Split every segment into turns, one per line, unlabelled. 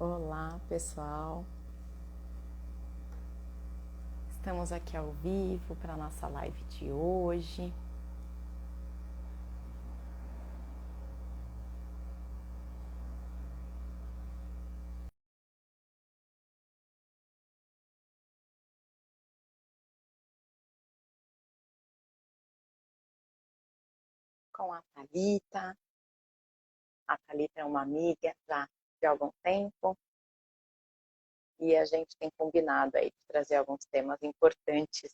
Olá, pessoal. Estamos aqui ao vivo para a nossa live de hoje. Com a Thalita. A Thalita é uma amiga já de algum tempo e a gente tem combinado aí de trazer alguns temas importantes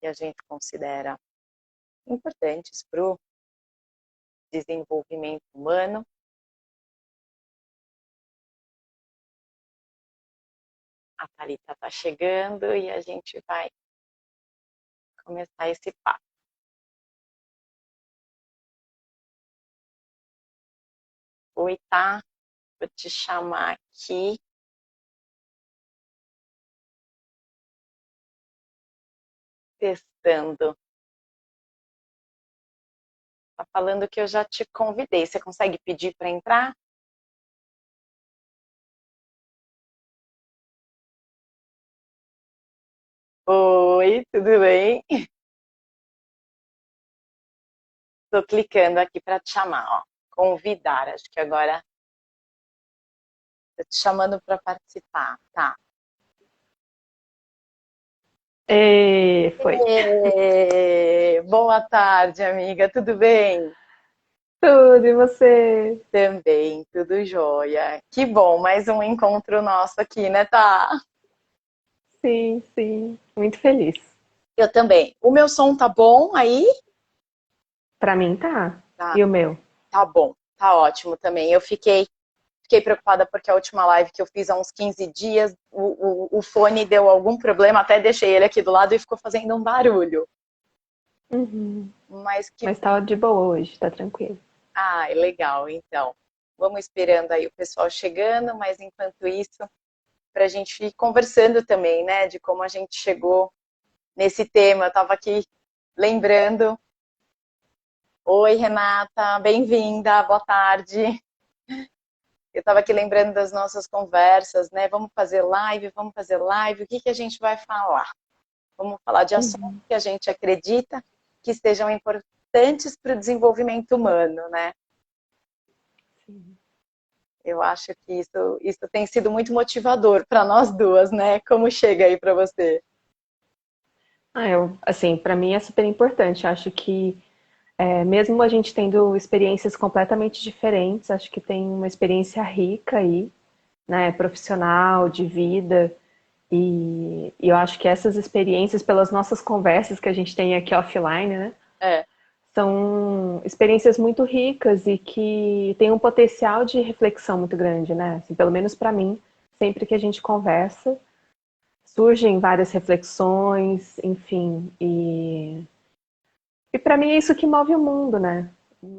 que a gente considera importantes para o desenvolvimento humano. A Thalita está chegando e a gente vai começar esse papo. Oi, tá? Vou te chamar aqui. Testando. Tá falando que eu já te convidei. Você consegue pedir para entrar? Oi, tudo bem? Estou clicando aqui para te chamar, ó. Convidar. Acho que agora estou te chamando para participar. Tá.
Foi.
Boa tarde, amiga. Tudo bem?
Tudo, e você?
Também, tudo jóia. Que bom, mais um encontro nosso aqui, né, tá?
Sim, sim. Muito feliz.
Eu também. O meu som tá bom aí?
Pra mim tá.
Tá,
E o meu?
tá bom. Tá ótimo também. Eu fiquei preocupada porque a última live que eu fiz há uns 15 dias, o fone deu algum problema, até deixei ele aqui do lado e ficou fazendo um barulho.
Uhum.
Mas que.
Mas tá de boa hoje, tá tranquilo.
Ah, é legal, então. Vamos esperando aí o pessoal chegando, mas enquanto isso, para a gente ir conversando também, né, de como a gente chegou nesse tema. Eu estava aqui lembrando. Oi, Renata, bem-vinda, boa tarde. Eu estava aqui lembrando das nossas conversas, né? Vamos fazer live, o que que a gente vai falar? Vamos falar de assuntos
Uhum.
que a gente acredita que sejam importantes para o desenvolvimento humano, né?
Sim.
Eu acho que isso tem sido muito motivador para nós duas, né? Como chega aí para você?
Assim, pra mim é super importante. Acho que mesmo a gente tendo experiências completamente diferentes, acho que tem uma experiência rica aí, né, profissional, de vida. E eu acho que essas experiências, pelas nossas conversas que a gente tem aqui offline, né,
É,
são experiências muito ricas e que têm um potencial de reflexão muito grande, né? Assim, pelo menos para mim, sempre que a gente conversa, surgem várias reflexões, enfim, e para mim é isso que move o mundo, né?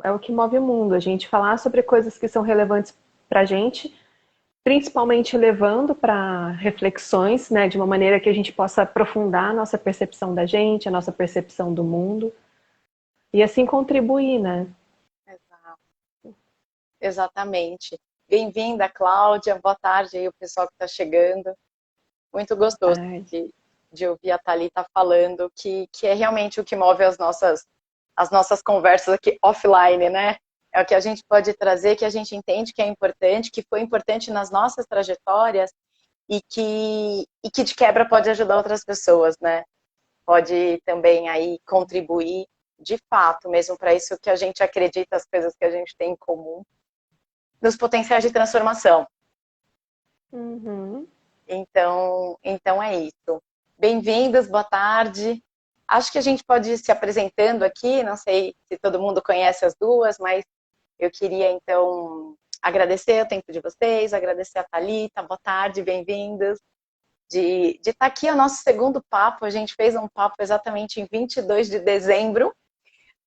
É o que move o mundo, a gente falar sobre coisas que são relevantes para a gente, principalmente levando para reflexões, né, de uma maneira que a gente possa aprofundar a nossa percepção da gente, a nossa percepção do mundo, e assim contribuir, né?
exato. Exatamente. Bem-vinda, Cláudia. Boa tarde aí, o pessoal que está chegando. Muito
Boa
gostoso
tarde.
de ouvir a Thalita falando que é realmente o que move as nossas conversas aqui offline, né? É o que a gente pode trazer, que a gente entende que é importante, que foi importante nas nossas trajetórias e que de quebra pode ajudar outras pessoas, né? Pode também aí contribuir de fato, mesmo para isso que a gente acredita, as coisas que a gente tem em comum, nos potenciais de transformação.
Uhum.
Então é isso. Bem-vindos, boa tarde. Acho que a gente pode ir se apresentando aqui, não sei se todo mundo conhece as duas, mas eu queria então agradecer o tempo de vocês, agradecer a Thalita, boa tarde, bem-vindos. De estar aqui, é o nosso segundo papo, a gente fez um papo exatamente em 22 de dezembro,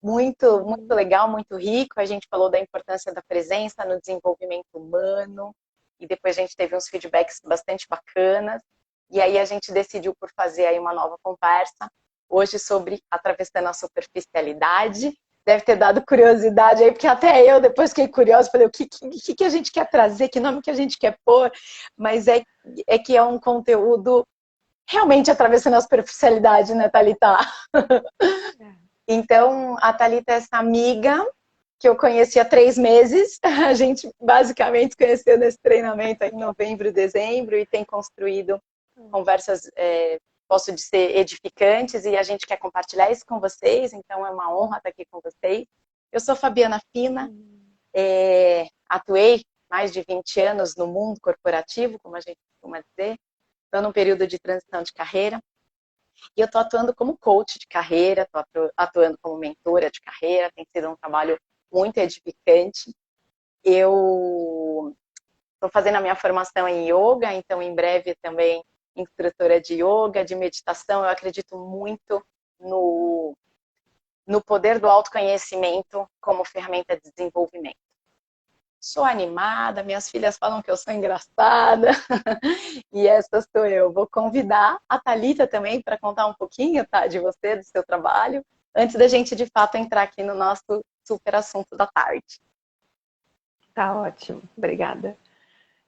muito
Uhum.
legal, muito rico. A gente falou da importância da presença no desenvolvimento humano e depois a gente teve uns feedbacks bastante bacanas. E aí a gente decidiu por fazer aí uma nova conversa hoje sobre atravessando a superficialidade. deve ter dado curiosidade aí, porque até eu depois fiquei curiosa, falei, o que a gente quer trazer, que nome que a gente quer pôr, mas é que é um conteúdo realmente atravessando a superficialidade, né, Thalita? Então, a Thalita é essa amiga que eu conheci há 3 meses, a gente basicamente se conheceu nesse treinamento em novembro, dezembro, e tem construído conversas, posso dizer, edificantes, e a gente quer compartilhar isso com vocês, então é uma honra estar aqui com vocês. Eu sou Fabiana Fina, atuei mais de 20 anos no mundo corporativo, como a gente costuma dizer, estou num período de transição de carreira, e eu estou atuando como coach de carreira, estou atuando como mentora de carreira, tem sido um trabalho muito edificante. Eu estou fazendo a minha formação em yoga, então em breve também instrutora de yoga, de meditação. Eu acredito muito no poder do autoconhecimento como ferramenta de desenvolvimento. Sou animada, minhas filhas falam que eu sou engraçada, e essa sou eu. Vou convidar a Thalita também para contar um pouquinho, tá, de você, do seu trabalho, antes da gente, de fato, entrar aqui no nosso super assunto da tarde.
Tá ótimo, obrigada.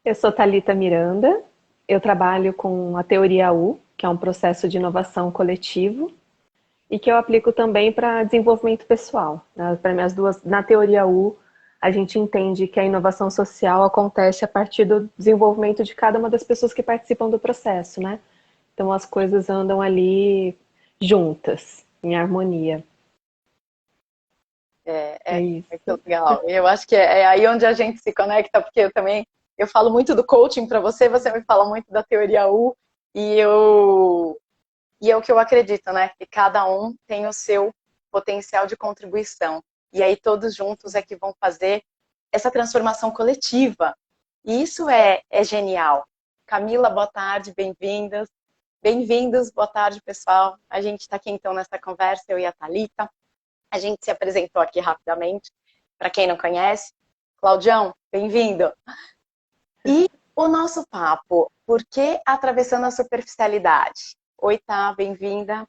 Eu sou Thalita Miranda, eu trabalho com a teoria U, que é um processo de inovação coletivo, e que eu aplico também para desenvolvimento pessoal. Para mim, na teoria U, a gente entende que a inovação social acontece a partir do desenvolvimento de cada uma das pessoas que participam do processo, né? Então as coisas andam ali juntas, em harmonia. É isso.
Muito legal. Eu acho que é aí onde a gente se conecta, porque eu falo muito do coaching para você, você me fala muito da teoria U, e é o que eu acredito, né? Que cada um tem o seu potencial de contribuição. E aí todos juntos é que vão fazer essa transformação coletiva. E isso é genial. Camila, boa tarde, bem-vindas. Bem-vindos, boa tarde, pessoal. A gente está aqui então nessa conversa, eu e a Thalita. A gente se apresentou aqui rapidamente, para quem não conhece. Claudião, bem-vindo. E o nosso papo, por que atravessando a superficialidade? Oi, tá, bem-vinda.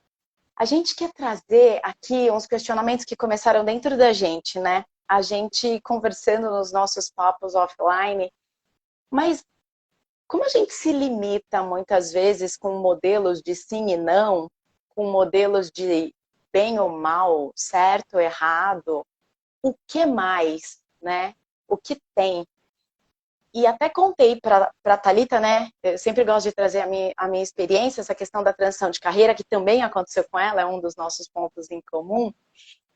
A gente quer trazer aqui uns questionamentos que começaram dentro da gente, né? A gente conversando nos nossos papos offline, mas como a gente se limita muitas vezes com modelos de sim e não, com modelos de bem ou mal, certo ou errado, o que mais, né? O que tem? E até contei para a Thalita, né? Eu sempre gosto de trazer a minha experiência, essa questão da transição de carreira, que também aconteceu com ela, é um dos nossos pontos em comum,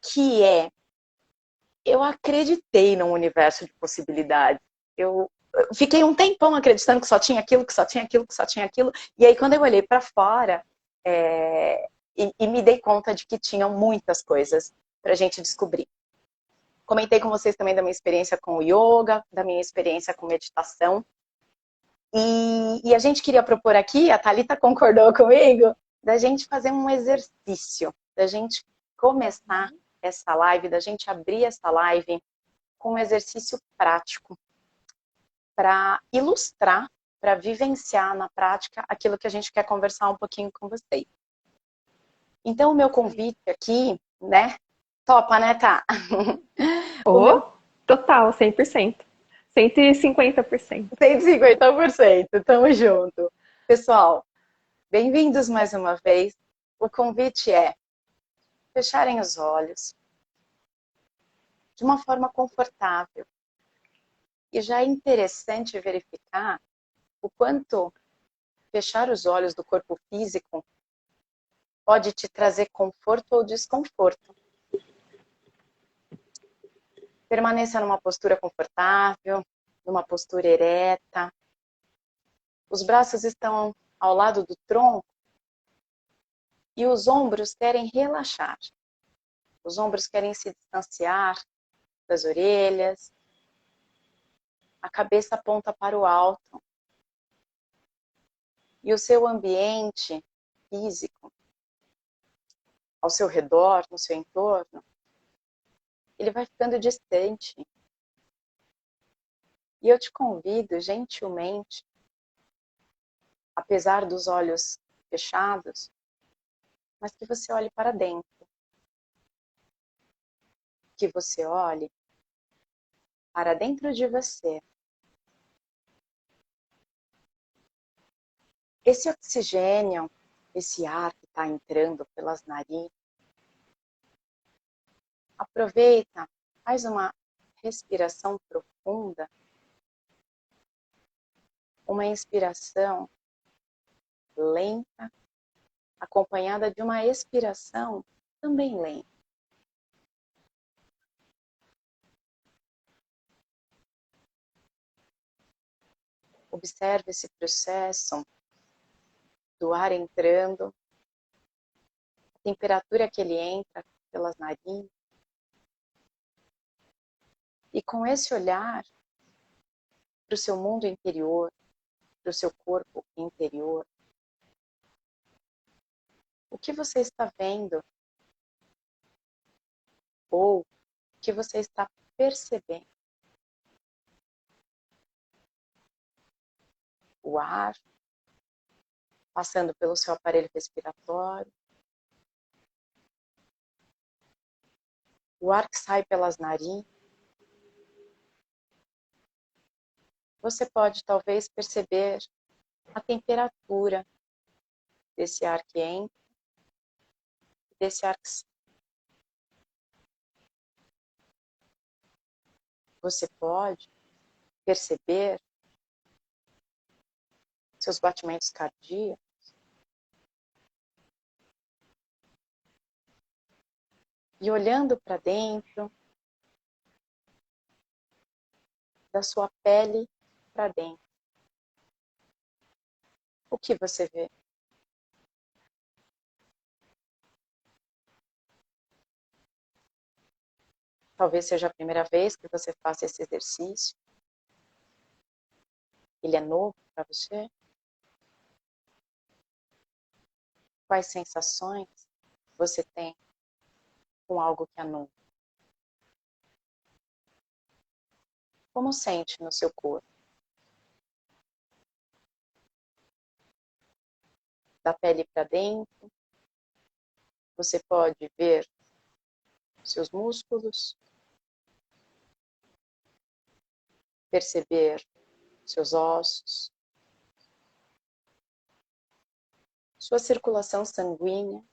que eu acreditei num universo de possibilidades. Eu fiquei um tempão acreditando que só tinha aquilo, que só tinha aquilo, que só tinha aquilo. E aí, quando eu olhei para fora, e me dei conta de que tinham muitas coisas para a gente descobrir. Comentei com vocês também da minha experiência com o yoga, da minha experiência com meditação. E a gente queria propor aqui, a Thalita concordou comigo, da gente fazer um exercício, da gente começar essa live, da gente abrir essa live com um exercício prático para ilustrar, para vivenciar na prática aquilo que a gente quer conversar um pouquinho com vocês. Então, o meu convite aqui, né? Topa, né, tá?
Total, 100%. 150%.
150%, tamo junto. Pessoal, bem-vindos mais uma vez. O convite é fecharem os olhos de uma forma confortável. E já é interessante verificar o quanto fechar os olhos do corpo físico pode te trazer conforto ou desconforto. Permaneça numa postura confortável, numa postura ereta. Os braços estão ao lado do tronco e os ombros querem relaxar. Os ombros querem se distanciar das orelhas. A cabeça aponta para o alto. E o seu ambiente físico, ao seu redor, no seu entorno, ele vai ficando distante. E eu te convido, gentilmente, apesar dos olhos fechados, mas que você olhe para dentro. que você olhe para dentro de você. Esse oxigênio, esse ar que está entrando pelas narinas, aproveita, faz uma respiração profunda, uma inspiração lenta, acompanhada de uma expiração também lenta. Observe esse processo do ar entrando, a temperatura que ele entra pelas narinas. E com esse olhar para o seu mundo interior, para o seu corpo interior, o que você está vendo? Ou o que você está percebendo? O ar passando pelo seu aparelho respiratório, o ar que sai pelas narinas. Você pode talvez perceber a temperatura desse ar que entra e desse ar que sai. Você pode perceber seus batimentos cardíacos. E olhando para dentro da sua pele para dentro, o que você vê? Talvez seja a primeira vez que você faça esse exercício. Ele é novo para você? Quais sensações você tem com algo que é novo? Como sente no seu corpo? Da pele para dentro, você pode ver seus músculos, perceber seus ossos, sua circulação sanguínea.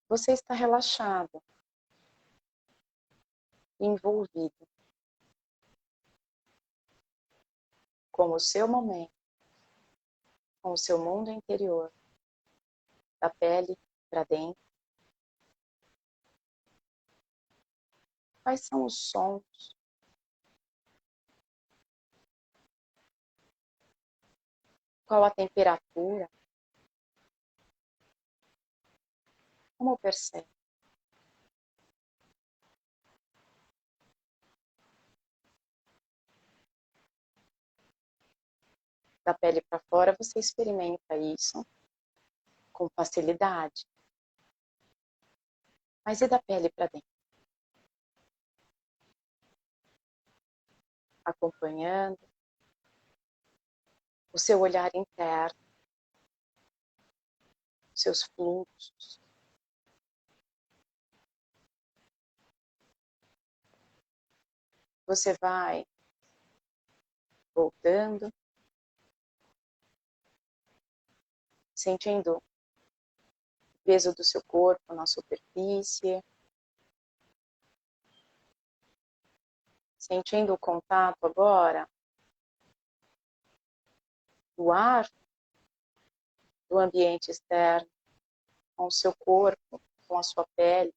Você está relaxado, envolvido com o seu momento, com o seu mundo interior, da pele para dentro. Quais são os sons? Qual a temperatura? Como percebe? Da pele para fora, você experimenta isso com facilidade. Mas e da pele para dentro? Acompanhando o seu olhar interno, seus fluxos. Você vai voltando, sentindo o peso do seu corpo na superfície, sentindo o contato agora do ar do ambiente externo com o seu corpo, com a sua pele,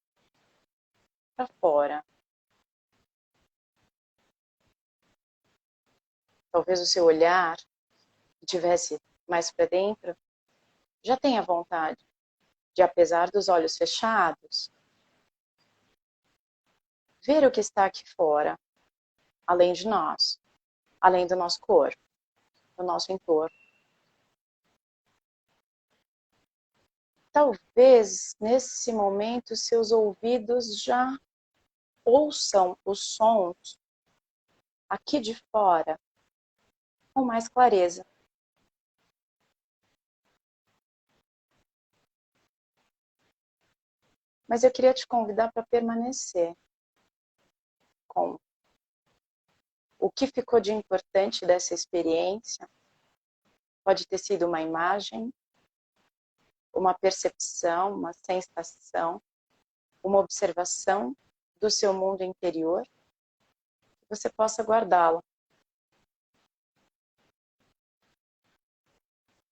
para fora. Talvez o seu olhar estivesse mais para dentro, já tenha vontade de, apesar dos olhos fechados, ver o que está aqui fora, além de nós, além do nosso corpo, do nosso entorno. Talvez, nesse momento, seus ouvidos já ouçam os sons aqui de fora com mais clareza. Mas eu queria te convidar para permanecer com o que ficou de importante dessa experiência. Pode ter sido uma imagem, uma percepção, uma sensação, uma observação do seu mundo interior, que você possa guardá-la.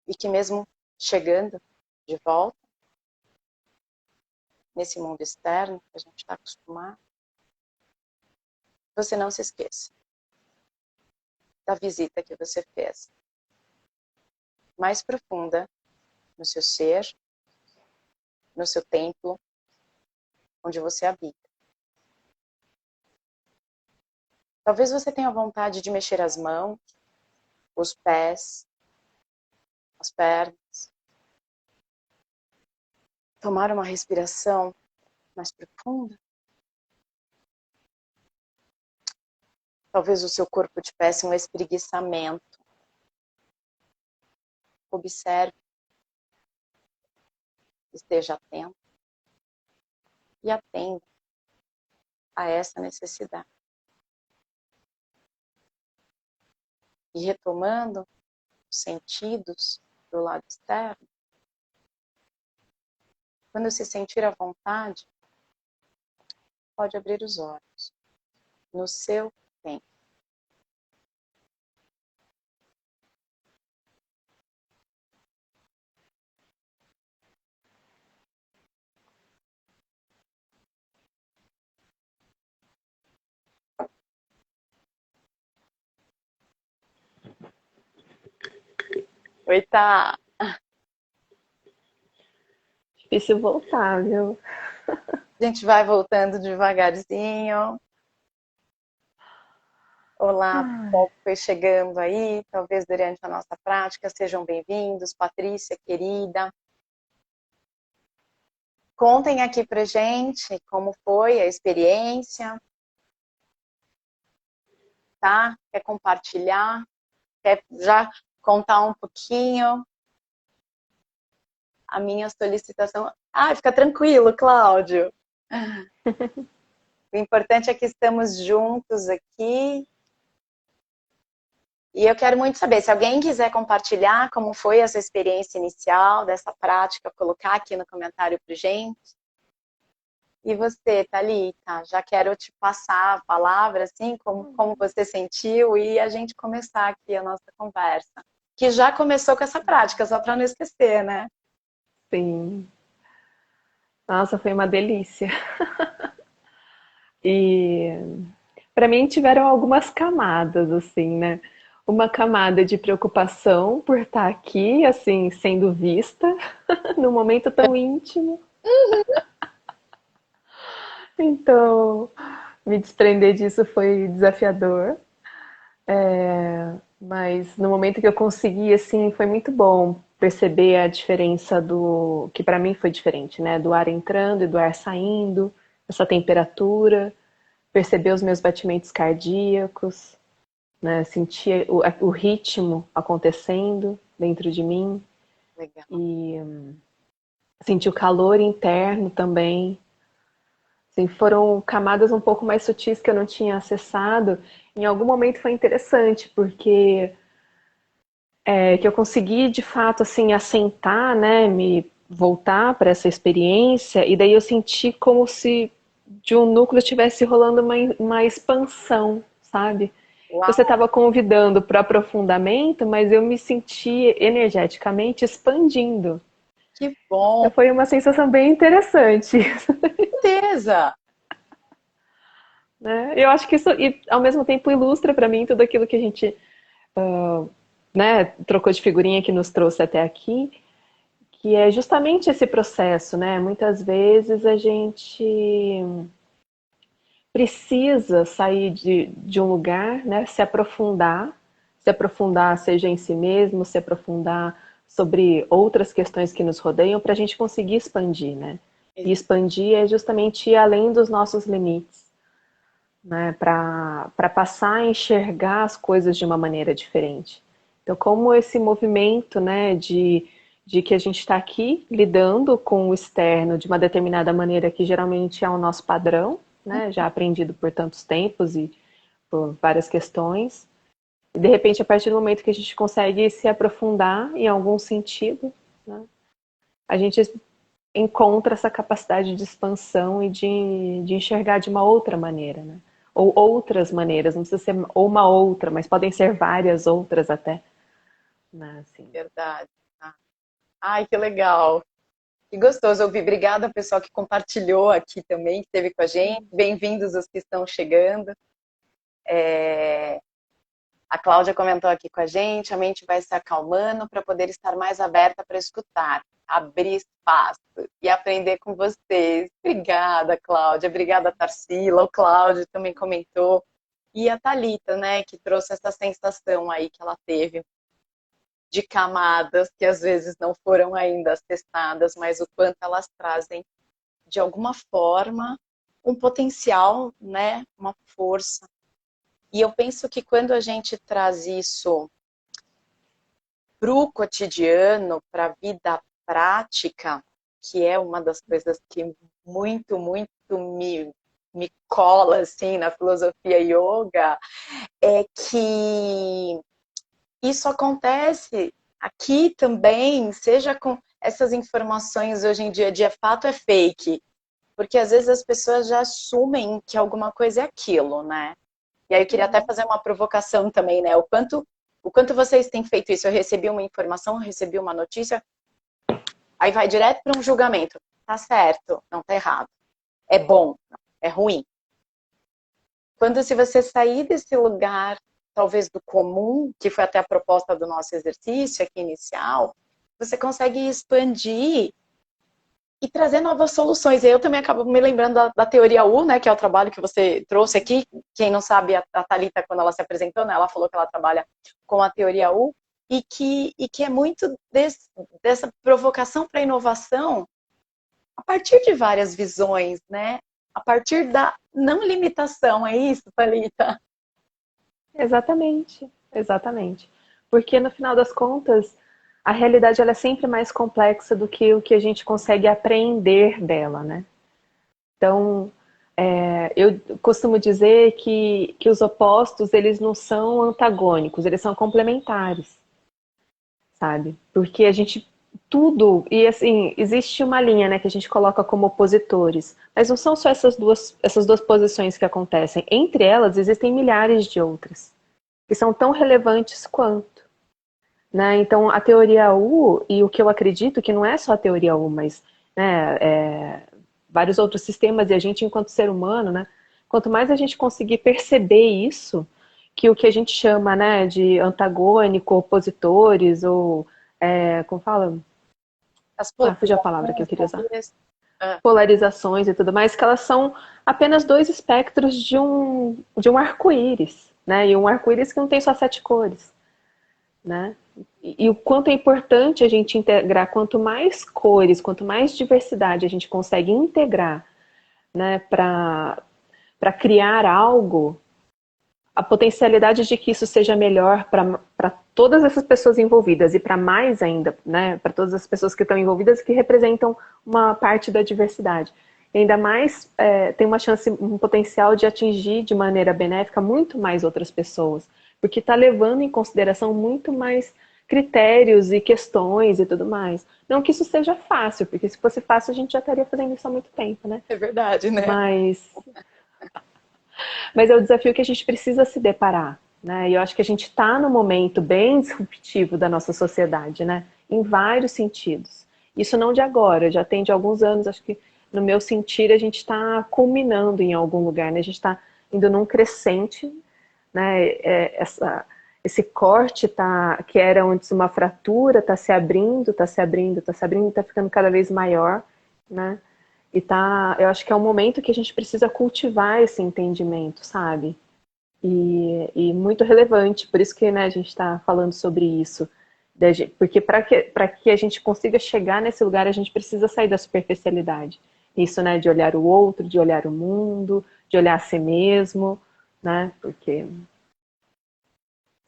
E que mesmo chegando de volta, nesse mundo externo que a gente está acostumado, você não se esqueça da visita que você fez. Mais profunda no seu ser, no seu templo, onde você habita. Talvez você tenha vontade de mexer as mãos, os pés, as pernas. Tomar uma respiração mais profunda. Talvez o seu corpo te peça um espreguiçamento. Observe. Esteja atento. E atenda a essa necessidade. E retomando os sentidos do lado externo, quando se sentir à vontade, pode abrir os olhos, no seu tempo. Oi, tá.
Difícil voltar, viu?
A gente vai voltando devagarzinho. Olá, pessoal que foi chegando aí, talvez durante a nossa prática, sejam bem-vindos. Patrícia, querida. Contem aqui pra gente como foi a experiência, tá? Quer compartilhar? Quer já contar um pouquinho? A minha solicitação... Ah, fica tranquilo, Cláudio. O importante é que estamos juntos aqui. E eu quero muito saber, se alguém quiser compartilhar como foi essa experiência inicial dessa prática, colocar aqui no comentário pra gente. E você, Thalita, já quero te passar a palavra, assim, como você sentiu, e a gente começar aqui a nossa conversa. Que já começou com essa prática, só para não esquecer, né?
Sim. Nossa, foi uma delícia. E para mim tiveram algumas camadas, assim, né? Uma camada de preocupação por estar aqui, assim, sendo vista, num momento tão íntimo. Então, me desprender disso foi desafiador. Mas no momento que eu consegui, assim, foi muito bom perceber a diferença do... que para mim foi diferente, né? Do ar entrando e do ar saindo, essa temperatura, perceber os meus batimentos cardíacos, né? Sentir o ritmo acontecendo dentro de mim.
Legal.
E sentir o calor interno também. Assim, foram camadas um pouco mais sutis que eu não tinha acessado. Em algum momento foi interessante, porque que eu consegui de fato assim assentar, né, me voltar para essa experiência, e daí eu senti como se de um núcleo estivesse rolando uma expansão, sabe?
Uau,
Você estava convidando para aprofundamento, mas eu me senti energeticamente expandindo.
que bom!
Então foi uma sensação bem interessante.
Certeza!
Né? Eu acho que isso, e, ao mesmo tempo, ilustra para mim tudo aquilo que a gente né, trocou de figurinha que nos trouxe até aqui, que é justamente esse processo, né? Muitas vezes a gente precisa sair de um lugar, né? Se aprofundar seja em si mesmo, se aprofundar sobre outras questões que nos rodeiam para a gente conseguir expandir, né? E expandir é justamente ir além dos nossos limites, né? Para passar a enxergar as coisas de uma maneira diferente. Então, como esse movimento, né, de que a gente está aqui lidando com o externo de uma determinada maneira que geralmente é o nosso padrão, né? Já aprendido por tantos tempos e por várias questões. E de repente, a partir do momento que a gente consegue se aprofundar em algum sentido, né? A gente encontra essa capacidade de expansão e de enxergar de uma outra maneira, né? Ou outras maneiras, não precisa ser uma outra, mas podem ser várias outras até. Né? Assim.
Verdade. Ai, que legal. Que gostoso ouvir. Obrigada, pessoal, que compartilhou aqui também, que esteve com a gente. Bem-vindos os que estão chegando. A Cláudia comentou aqui com a mente vai se acalmando para poder estar mais aberta para escutar, abrir espaço e aprender com vocês. Obrigada, Cláudia. Obrigada, Tarsila. O Cláudio também comentou. E a Thalita, né, que trouxe essa sensação aí que ela teve de camadas que às vezes não foram ainda acessadas, mas o quanto elas trazem, de alguma forma, um potencial, né, uma força. E eu penso que quando a gente traz isso para o cotidiano, para a vida prática, que é uma das coisas que muito, muito me cola assim, na filosofia yoga, é que isso acontece aqui também, seja com essas informações hoje em dia de é fato é fake, porque às vezes as pessoas já assumem que alguma coisa é aquilo, né? E aí eu queria até fazer uma provocação também, né? O quanto vocês têm feito isso? Eu recebi uma informação, eu recebi uma notícia, aí vai direto para um julgamento. Tá certo, não tá errado. É bom, não, é ruim. Quando se você sair desse lugar, talvez do comum, que foi até a proposta do nosso exercício aqui inicial, você consegue expandir e trazer novas soluções. E eu também acabo me lembrando da teoria U, né, que é o trabalho que você trouxe aqui. Quem não sabe, a Thalita, quando ela se apresentou, né, ela falou que ela trabalha com a teoria U e que é muito dessa provocação para a inovação a partir de várias visões, né? A partir da não limitação, é isso, Thalita?
Exatamente, exatamente. Porque no final das contas, a realidade ela é sempre mais complexa do que o que a gente consegue aprender dela, né? Então, eu costumo dizer que os opostos, eles não são antagônicos, eles são complementares, sabe? Porque a gente, tudo, e assim, existe uma linha, né, que a gente coloca como opositores, mas não são só essas duas posições que acontecem. Entre elas, existem milhares de outras, que são tão relevantes quanto. Né? Então, a teoria U, e o que eu acredito que não é só a teoria U, mas né, vários outros sistemas, e a gente, enquanto ser humano, né, quanto mais a gente conseguir perceber isso, que o que a gente chama né, de antagônico, opositores, ou, como fala?
As
Fugiu a palavra que eu queria usar.
polarizações.
Polarizações e tudo mais, que elas são apenas dois espectros de um arco-íris, né? E um arco-íris que não tem só 7 cores. Né? E o quanto é importante a gente integrar, quanto mais cores, quanto mais diversidade a gente consegue integrar, né, para criar algo, a potencialidade de que isso seja melhor para todas essas pessoas envolvidas e para mais ainda, né, para todas as pessoas que estão envolvidas que representam uma parte da diversidade. E ainda mais tem uma chance, um potencial de atingir de maneira benéfica muito mais outras pessoas, porque está levando em consideração muito mais critérios e questões e tudo mais. Não que isso seja fácil, porque se fosse fácil a gente já estaria fazendo isso há muito tempo, né?
É verdade, né?
Mas é o desafio que a gente precisa se deparar, né? E eu acho que a gente está num momento bem disruptivo da nossa sociedade, né? Em vários sentidos. Isso não de agora, já tem de alguns anos, acho que no meu sentir a gente está culminando em algum lugar, né? A gente está indo num crescente, né? Esse corte que era antes uma fratura, está se abrindo, está se abrindo, está se abrindo, está ficando cada vez maior, né? Eu acho que é um momento que a gente precisa cultivar esse entendimento, sabe? E muito relevante, por isso que né, a gente está falando sobre isso. Porque para que a gente consiga chegar nesse lugar, a gente precisa sair da superficialidade. Isso, né, de olhar o outro, de olhar o mundo, de olhar a si mesmo, né? Porque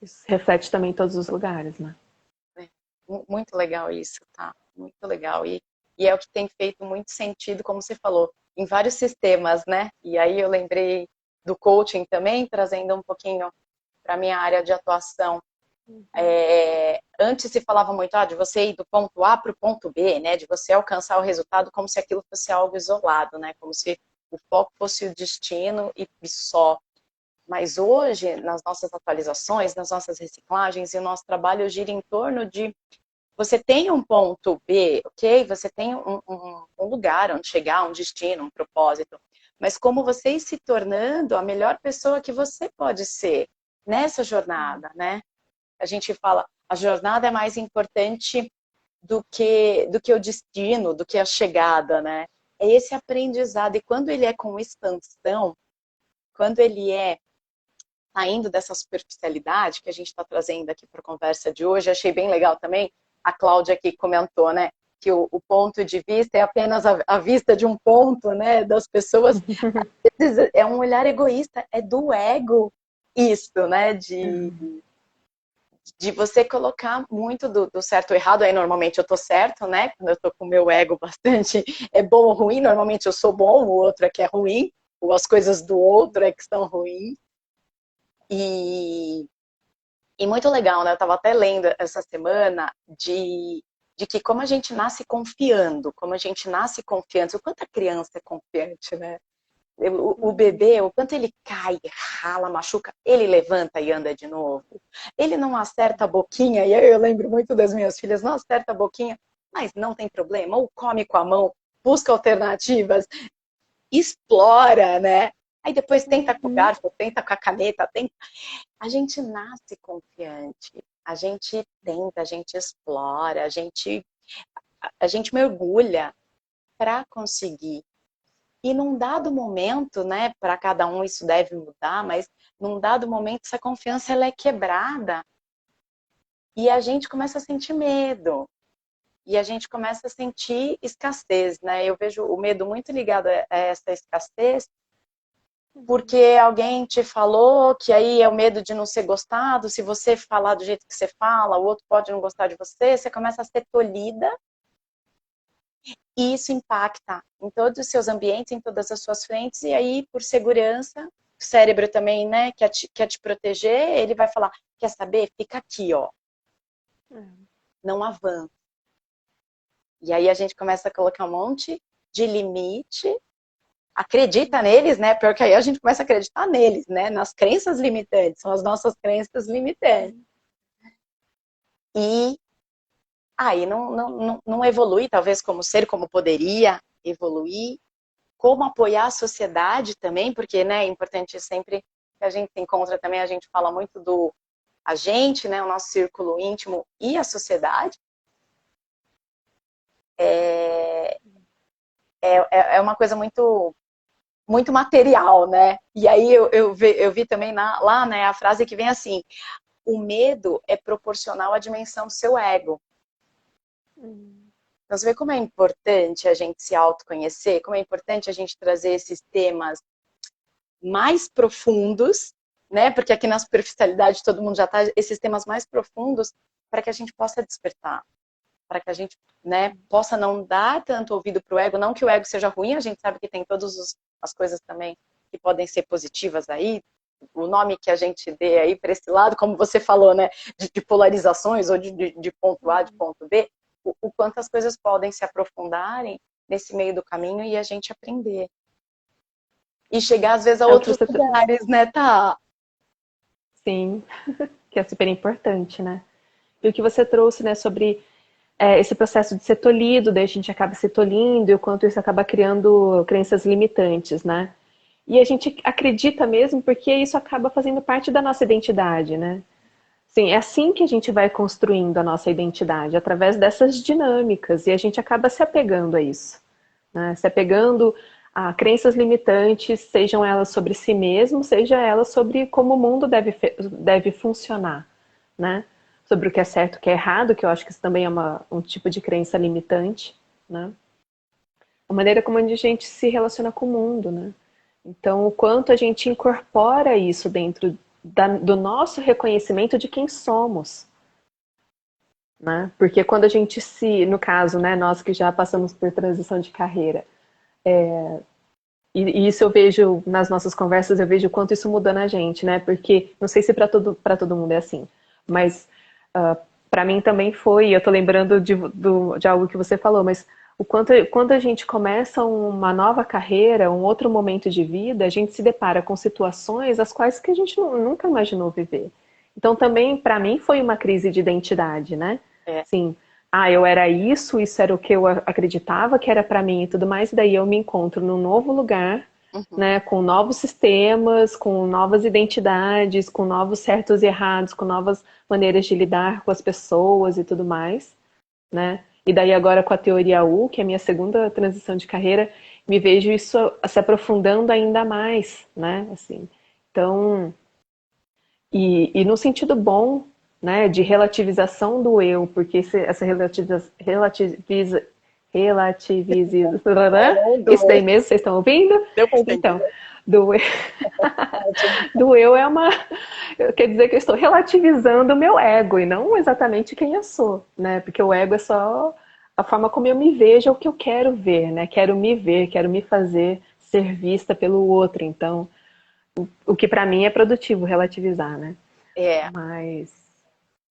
isso reflete também em todos os lugares, né?
Muito legal isso, tá? Muito legal. E é o que tem feito muito sentido, como você falou, em vários sistemas, né? E aí eu lembrei do coaching também, trazendo um pouquinho para a minha área de atuação. Antes se falava muito de você ir do ponto A para o ponto B, né? De você alcançar o resultado como se aquilo fosse algo isolado, né? Como se o foco fosse o destino e só. Mas hoje, nas nossas atualizações, nas nossas reciclagens, e o nosso trabalho gira em torno de você tem um ponto B, ok? Você tem um lugar onde chegar, um destino, um propósito. Mas como você ir se tornando a melhor pessoa que você pode ser nessa jornada, né? A gente fala, a jornada é mais importante do que o destino, do que a chegada, né? É esse aprendizado. E quando ele é com expansão, quando ele é saindo dessa superficialidade que a gente está trazendo aqui para a conversa de hoje, achei bem legal também, a Cláudia aqui comentou, né, que o ponto de vista é apenas a vista de um ponto, né, das pessoas, é um olhar egoísta, é do ego isso, né, de você colocar muito do certo ou errado, aí normalmente eu tô certo, né, quando eu tô com o meu ego bastante, é bom ou ruim, normalmente eu sou bom, o outro é que é ruim, ou as coisas do outro é que são ruins, e muito legal, né? Eu estava até lendo essa semana de que como a gente nasce confiando, como a gente nasce confiante, o quanto a criança é confiante, né? O bebê, o quanto ele cai, rala, machuca, ele levanta e anda de novo. Ele não acerta a boquinha, e aí eu lembro muito das minhas filhas, não acerta a boquinha, mas não tem problema, ou come com a mão, busca alternativas, explora, né? Aí depois tenta com o garfo, tenta com a caneta, tenta. A gente nasce confiante, a gente tenta, a gente explora, a gente mergulha para conseguir. E num dado momento, né, para cada um isso deve mudar, mas num dado momento essa confiança ela é quebrada e a gente começa a sentir medo. E a gente começa a sentir escassez, né? Eu vejo o medo muito ligado a essa escassez, porque alguém te falou que aí é o medo de não ser gostado, se você falar do jeito que você fala, o outro pode não gostar de você, você começa a ser tolhida e isso impacta em todos os seus ambientes, em todas as suas frentes, e aí, por segurança, o cérebro também, né, quer te proteger, ele vai falar, quer saber? Fica aqui, ó, não avança. E aí a gente começa a colocar um monte de limite, acredita neles, né? Porque aí a gente começa a acreditar neles, né? Nas crenças limitantes, são as nossas crenças limitantes. E aí não evolui, talvez, como ser, como poderia evoluir, como apoiar a sociedade também, porque, né, é importante sempre que a gente se encontra também, a gente fala muito do a gente, né, o nosso círculo íntimo e a sociedade. É uma coisa muito muito material, né? E aí eu vi também lá, né, a frase que vem assim, o medo é proporcional à dimensão do seu ego. Então, você vê como é importante a gente se autoconhecer, como é importante a gente trazer esses temas mais profundos, né? Porque aqui na superficialidade todo mundo já está, esses temas mais profundos, para que a gente possa despertar, para que a gente, né, possa não dar tanto ouvido para o ego, não que o ego seja ruim, a gente sabe que tem todas as coisas também que podem ser positivas aí, o nome que a gente dê aí para esse lado, como você falou, né, de polarizações ou de ponto A, de ponto B, o quanto as coisas podem se aprofundarem nesse meio do caminho e a gente aprender. E chegar, às vezes, a outros lugares, né, tá?
Sim, que é super importante, né? E o que você trouxe, né, sobre esse processo de ser tolhido, daí a gente acaba se tolhindo e o quanto isso acaba criando crenças limitantes, né? E a gente acredita mesmo porque isso acaba fazendo parte da nossa identidade, né? Sim, é assim que a gente vai construindo a nossa identidade, através dessas dinâmicas, e a gente acaba se apegando a isso, né? Se apegando a crenças limitantes, sejam elas sobre si mesmo, seja elas sobre como o mundo deve funcionar, né? Sobre o que é certo e o que é errado, que eu acho que isso também é um tipo de crença limitante, né? A maneira como a gente se relaciona com o mundo, né? Então, o quanto a gente incorpora isso dentro do nosso reconhecimento de quem somos. né? Porque quando a gente no caso, né, nós que já passamos por transição de carreira, e isso eu vejo nas nossas conversas, eu vejo o quanto isso muda na gente, né? Porque não sei se para todo mundo é assim, mas para mim também foi. Eu tô lembrando de algo que você falou, mas o quanto quando a gente começa uma nova carreira, um outro momento de vida, a gente se depara com situações as quais que a gente nunca imaginou viver. Então também para mim foi uma crise de identidade, né?
É.
Sim. Ah, eu era isso, isso era o que eu acreditava que era para mim e tudo mais, e daí eu me encontro num novo lugar,
Uhum.
né, com novos sistemas, com novas identidades, com novos certos e errados, com novas maneiras de lidar com as pessoas e tudo mais, né? E daí agora com a teoria U, que é a minha segunda transição de carreira, me vejo isso se aprofundando ainda mais, né? Assim, então, e no sentido bom, né, de relativização do eu, porque essa relativiza,
Ao longo,
isso daí mesmo, vocês estão ouvindo?
deu para entender.
Então, do,
Ótimo.
do eu é uma, quer dizer que eu estou relativizando o meu ego e não exatamente quem eu sou, né? Porque o ego é só a forma como eu me vejo, é o que eu quero ver, né? Quero me ver, quero me fazer ser vista pelo outro. Então, o que para mim é produtivo relativizar, né?
É,
Mas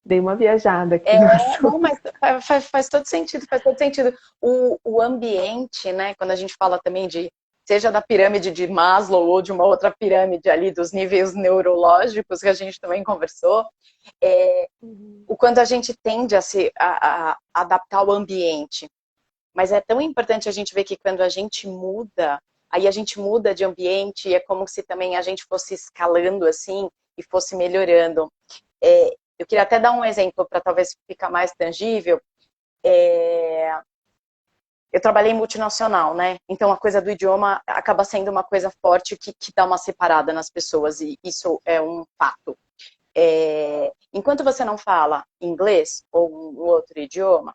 dei uma viajada aqui
é,
no
não,
assunto.
mas faz todo sentido, faz todo sentido. O ambiente, né, quando a gente fala também de, seja da pirâmide de Maslow ou de uma outra pirâmide ali dos níveis neurológicos que a gente também conversou, o quanto a gente tende a adaptar o ambiente. Mas é tão importante a gente ver que quando a gente muda, aí a gente muda de ambiente e é como se também a gente fosse escalando assim e fosse melhorando. Eu queria até dar um exemplo para talvez ficar mais tangível. Eu trabalhei em multinacional, né? Então a coisa do idioma acaba sendo uma coisa forte que dá uma separada nas pessoas e isso é um fato. Enquanto você não fala inglês ou um outro idioma,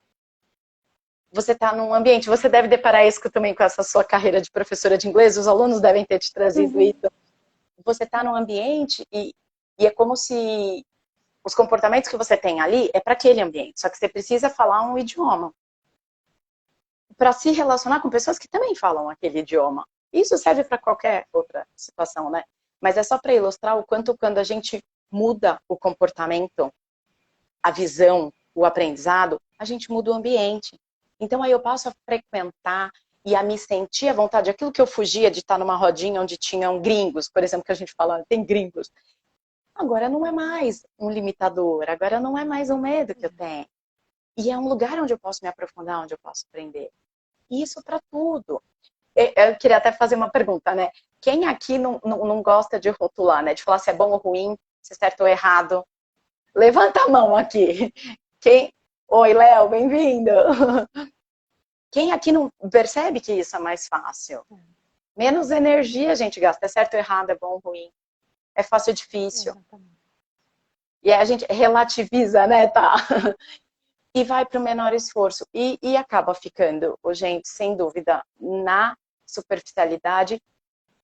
você está num ambiente, você deve deparar isso também com essa sua carreira de professora de inglês, os alunos devem ter te trazido
Uhum.
isso. Você está num ambiente e é como se os comportamentos que você tem ali é para aquele ambiente, só que você precisa falar um idioma para se relacionar com pessoas que também falam aquele idioma. Isso serve para qualquer outra situação, né? Mas é só para ilustrar o quanto quando a gente muda o comportamento, a visão, o aprendizado, a gente muda o ambiente. Então aí eu passo a frequentar e a me sentir à vontade. Aquilo que eu fugia de estar numa rodinha onde tinham gringos, por exemplo, que a gente fala, tem gringos. Agora não é mais um limitador, agora não é mais um medo que eu tenho. E é um lugar onde eu posso me aprofundar, onde eu posso aprender. E isso para tudo. Eu queria até fazer uma pergunta, né? Quem aqui não gosta de rotular, né? De falar se é bom ou ruim, se é certo ou errado. Levanta a mão aqui. Quem... Oi, Léo, bem-vindo. Quem aqui não percebe que isso é mais fácil? Menos energia a gente gasta. É certo ou errado, é bom ou ruim. É fácil ou difícil.
Exatamente.
E aí a gente relativiza, né, tá? E vai para o menor esforço. E acaba ficando, gente, sem dúvida, na superficialidade,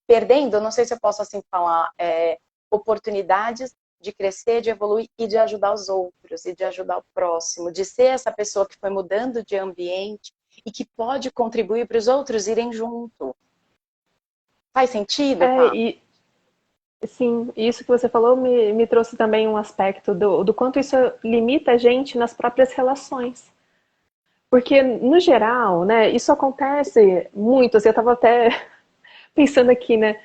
perdendo, não sei se eu posso assim falar, oportunidades de crescer, de evoluir e de ajudar os outros, e de ajudar o próximo, de ser essa pessoa que foi mudando de ambiente e que pode contribuir para os outros irem junto. Faz sentido, tá?
E sim, isso que você falou me trouxe também um aspecto do quanto isso limita a gente nas próprias relações. Porque, no geral, né, isso acontece muito. Assim, eu estava até pensando aqui, né?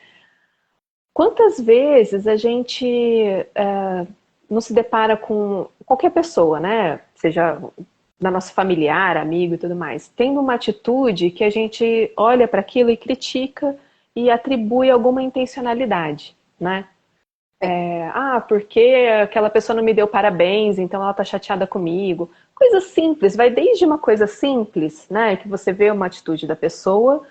Quantas vezes a gente não se depara com qualquer pessoa, né? Seja da nosso familiar, amigo e tudo mais, tendo uma atitude que a gente olha para aquilo e critica e atribui alguma intencionalidade, né? Porque aquela pessoa não me deu parabéns, então ela tá chateada comigo. Coisa simples, vai desde uma coisa simples, né? Que você vê uma atitude da pessoa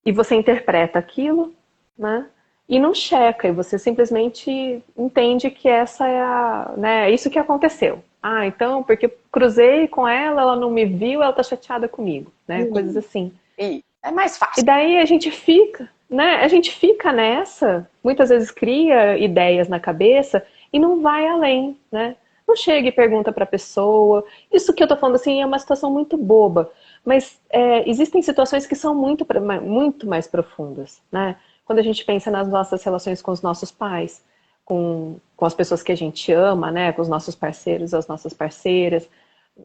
e você interpreta aquilo, né? E não checa, e você simplesmente entende que essa é né, isso que aconteceu. Então, porque cruzei com ela, ela não me viu, ela tá chateada comigo, né? Coisas assim.
E é mais
E
fácil.
daí a gente fica, né? A gente fica nessa, muitas vezes cria ideias na cabeça e não vai além, né? Não chega e pergunta para a pessoa. Isso que eu tô falando assim é uma situação muito boba, mas existem situações que são muito mais profundas, né? Quando a gente pensa nas nossas relações com os nossos pais, com as pessoas que a gente ama, né? Com os nossos parceiros, as nossas parceiras,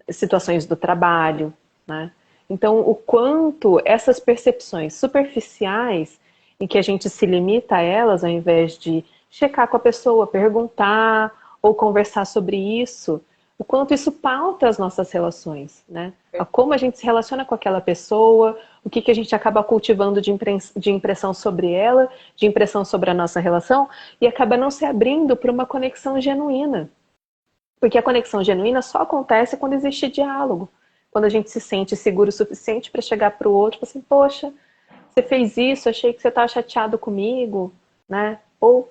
situações do trabalho, né? Então, o quanto essas percepções superficiais, em que a gente se limita a elas, ao invés de checar com a pessoa, perguntar ou conversar sobre isso, o quanto isso pauta as nossas relações, né? A como a gente se relaciona com aquela pessoa, o que a gente acaba cultivando de impressão sobre ela, de impressão sobre a nossa relação, e acaba não se abrindo para uma conexão genuína. Porque a conexão genuína só acontece quando existe diálogo. Quando a gente se sente seguro o suficiente para chegar para o outro e falar assim, poxa, você fez isso, achei que você estava chateado comigo, né? Ou,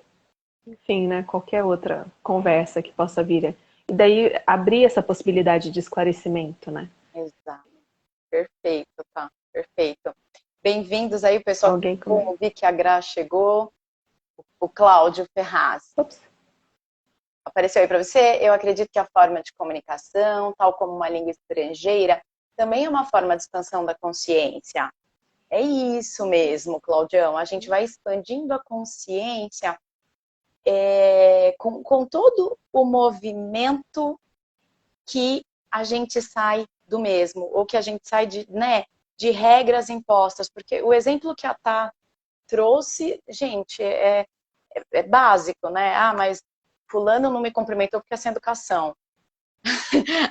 enfim, né, qualquer outra conversa que possa vir. E daí abrir essa possibilidade de esclarecimento, né?
Exato. Perfeito, tá? Perfeito. Bem-vindos aí, pessoal.
Alguém
Como
começa.
vi que a Gra chegou, o Cláudio Ferraz.
Ops.
Apareceu aí para você? Eu acredito que a forma de comunicação, tal como uma língua estrangeira, também é uma forma de expansão da consciência. É isso mesmo, Claudião. A gente vai expandindo a consciência com todo o movimento que a gente sai do mesmo, ou que a gente sai de regras impostas. Porque o exemplo que a Tá trouxe, gente, é básico, né? Ah, mas fulano não me cumprimentou porque é sem educação.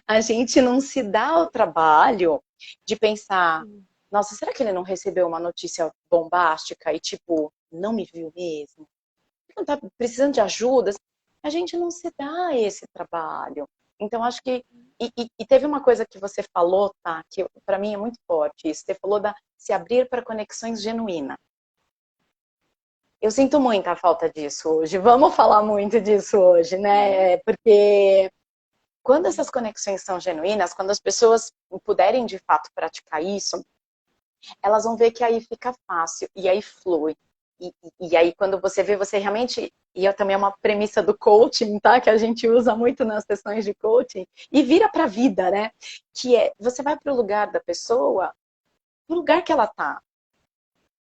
A gente não se dá o trabalho de pensar, nossa, será que ele não recebeu uma notícia bombástica e tipo, não me viu mesmo? Não tá precisando de ajuda? A gente não se dá esse trabalho. Então, acho que... E teve uma coisa que você falou, tá? Que para mim é muito forte isso. Você falou da se abrir para conexões genuínas. Eu sinto muita falta disso hoje. Vamos falar muito disso hoje, né? Porque quando essas conexões são genuínas, quando as pessoas puderem de fato praticar isso, elas vão ver que aí fica fácil e aí flui. E aí quando você vê, você realmente... E é também uma premissa do coaching, tá? Que a gente usa muito nas sessões de coaching. E vira pra vida, né? Que é, você vai pro lugar da pessoa, pro lugar que ela tá.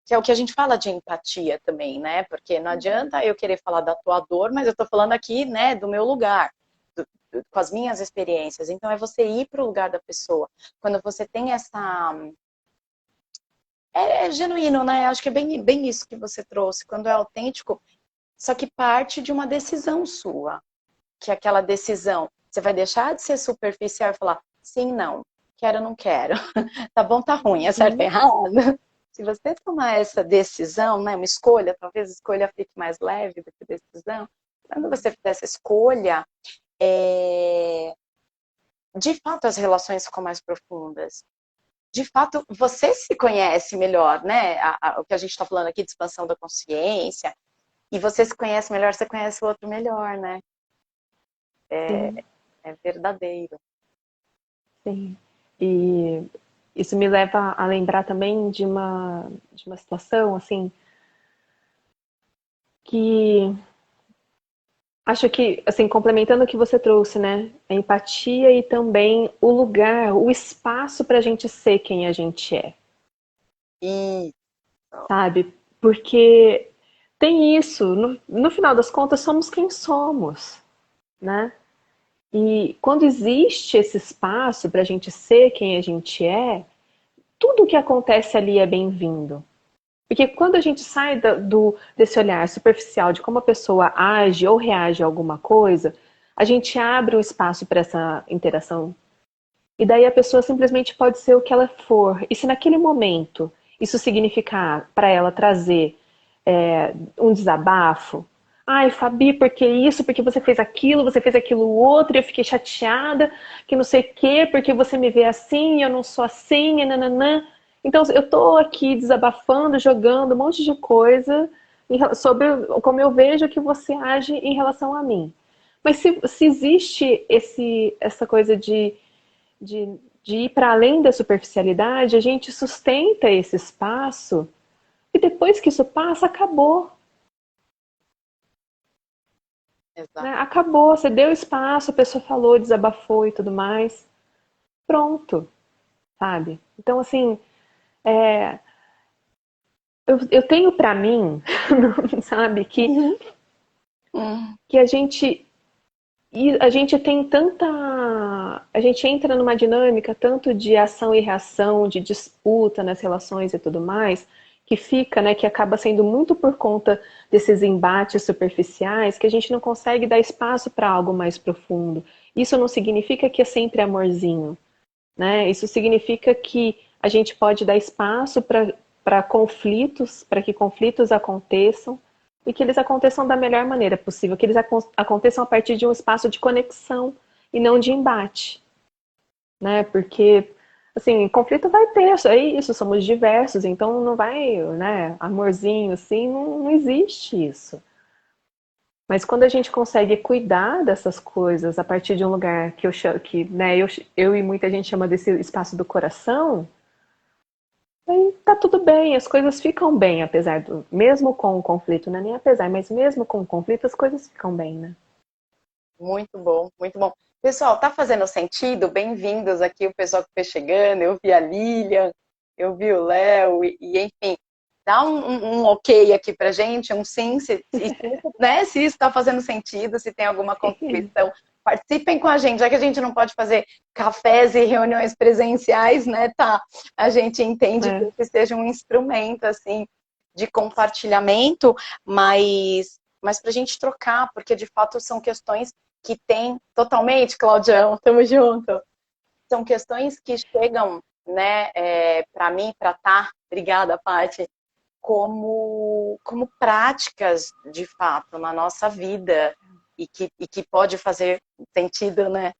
Que é o que a gente fala de empatia também, né? Porque não adianta eu querer falar da tua dor, mas eu tô falando aqui, né, do meu lugar, com as minhas experiências. Então é você ir pro lugar da pessoa. Quando você tem essa... É genuíno, né? Acho que é bem isso que você trouxe. Quando é autêntico, só que parte de uma decisão sua. Que é aquela decisão, você vai deixar de ser superficial e falar, sim, não, quero, não quero. Tá bom, tá ruim, é certo, é errado. Se você tomar essa decisão, né, uma escolha, talvez a escolha fique mais leve do que decisão. Quando você fizer essa escolha, de fato as relações ficam mais profundas. De fato, você se conhece melhor, né? O que a gente está falando aqui de expansão da consciência, e você se conhece melhor, você conhece o outro melhor, né?
Sim,
É verdadeiro.
sim. E isso me leva a lembrar também de uma situação, assim, que acho que, assim, complementando o que você trouxe, né? A empatia e também o lugar, o espaço para a gente ser quem a gente é,
E
sabe? Porque tem isso, no final das contas, somos quem somos, né? E quando existe esse espaço para a gente ser quem a gente é, tudo o que acontece ali é bem-vindo. Porque quando a gente sai desse olhar superficial de como a pessoa age ou reage a alguma coisa, a gente abre um espaço para essa interação. E daí a pessoa simplesmente pode ser o que ela for. E se naquele momento isso significar para ela trazer um desabafo, ai, Fabi, por que isso? Porque você fez aquilo outro, e eu fiquei chateada, que não sei o quê, porque você me vê assim, e eu não sou assim, e nananã. Então, eu tô aqui desabafando, jogando um monte de coisa sobre como eu vejo que você age em relação a mim. Mas se existe essa coisa de, de ir para além da superficialidade, a gente sustenta esse espaço e depois que isso passa, acabou.
Exato.
né? Acabou, você deu espaço, a pessoa falou, desabafou e tudo mais. Pronto, sabe? Então, assim, é, eu tenho pra mim, sabe,
Uhum. Uhum.
que a gente tem tanta. A gente entra numa dinâmica tanto de ação e reação, de disputa nas relações e tudo mais, que fica, né, que acaba sendo muito por conta desses embates superficiais, que a gente não consegue dar espaço para algo mais profundo. Isso não significa que é sempre amorzinho, né? Isso significa que a gente pode dar espaço para conflitos, para que conflitos aconteçam e que eles aconteçam da melhor maneira possível, que eles aconteçam a partir de um espaço de conexão e não de embate, né? Porque assim, conflito vai ter, é isso, somos diversos, então não vai, né, amorzinho assim, não existe isso. Mas quando a gente consegue cuidar dessas coisas a partir de um lugar que eu chamo, que, né, eu e muita gente chama desse espaço do coração, aí tá tudo bem, as coisas ficam bem, apesar do. Mesmo com o conflito, não é nem apesar, mas mesmo com o conflito, as coisas ficam bem, né?
Muito bom, muito bom. Pessoal, tá fazendo sentido? Bem-vindos aqui, o pessoal que foi chegando. Eu vi a Lilian, eu vi o Léo, enfim, dá um ok aqui pra gente, um sim, né, se isso está fazendo sentido, se tem alguma contribuição. Participem com a gente, já que a gente não pode fazer cafés e reuniões presenciais, né, tá? A gente entende que
É.
esse seja um instrumento, assim, de compartilhamento, mas para a gente trocar, porque de fato são questões que tem totalmente, Claudião, tamo junto. São questões que chegam, né, para mim, para tá, obrigada, Paty, como práticas de fato na nossa vida e que pode fazer sentido, né,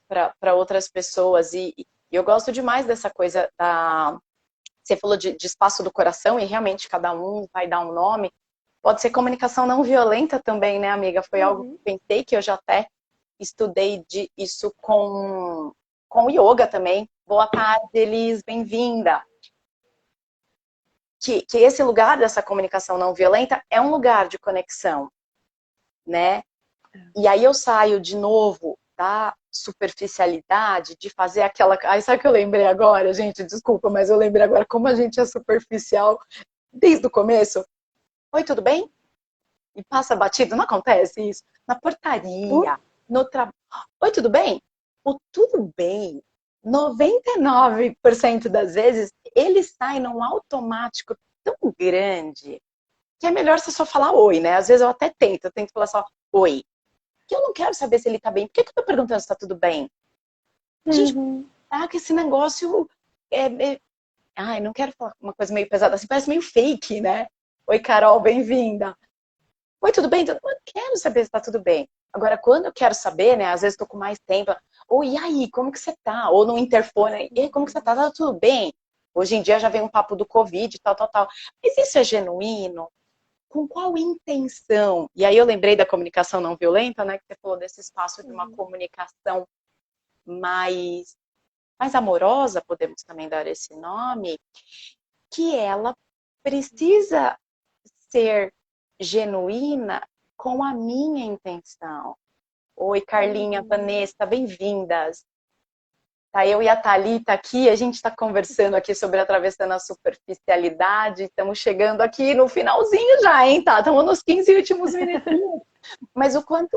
para outras pessoas. E eu gosto demais dessa coisa da. Você falou de espaço do coração e realmente cada um vai dar um nome. Pode ser comunicação não violenta também, né, amiga? Foi algo
Uhum.
que eu pensei que eu já até estudei isso com yoga também. Boa tarde, Elis, bem-vinda. Que esse lugar dessa comunicação não violenta é um lugar de conexão, né? E aí eu saio de novo da superficialidade, de fazer aquela. Ai, sabe o que eu lembrei agora, gente? Desculpa, mas eu lembrei agora como a gente é superficial desde o começo. Oi, tudo bem? E passa batido, não acontece isso? Na portaria, no trabalho. Oi, tudo bem? O tudo bem, 99% das vezes, ele sai num automático tão grande que é melhor você só falar oi, né? Às vezes eu tento falar só oi. Que eu não quero saber se ele tá bem. Por que eu tô perguntando se tá tudo bem? A gente
Uhum.
tá com esse negócio. Ai, não quero falar uma coisa meio pesada assim, parece meio fake, né? Oi, Carol, bem-vinda. Oi, tudo bem? Eu quero saber se tá tudo bem. Agora, quando eu quero saber, né? Às vezes tô com mais tempo. Oi, e aí, como que você tá? Ou no interfone, e aí, como que você tá? Tá tudo bem? Hoje em dia já vem um papo do Covid, tal, tal, tal. Mas isso é genuíno? Com qual intenção? E aí eu lembrei da comunicação não violenta, né? Que você falou desse espaço de uma comunicação mais, mais amorosa, podemos também dar esse nome, que ela precisa ser genuína com a minha intenção. Oi, Carlinha,
Uhum.
Vanessa, bem-vindas. Tá, eu e a Thalita aqui, a gente está conversando aqui sobre atravessando a superficialidade. Estamos chegando aqui no finalzinho já, hein, tá? Estamos nos 15 últimos minutinhos. Mas o quanto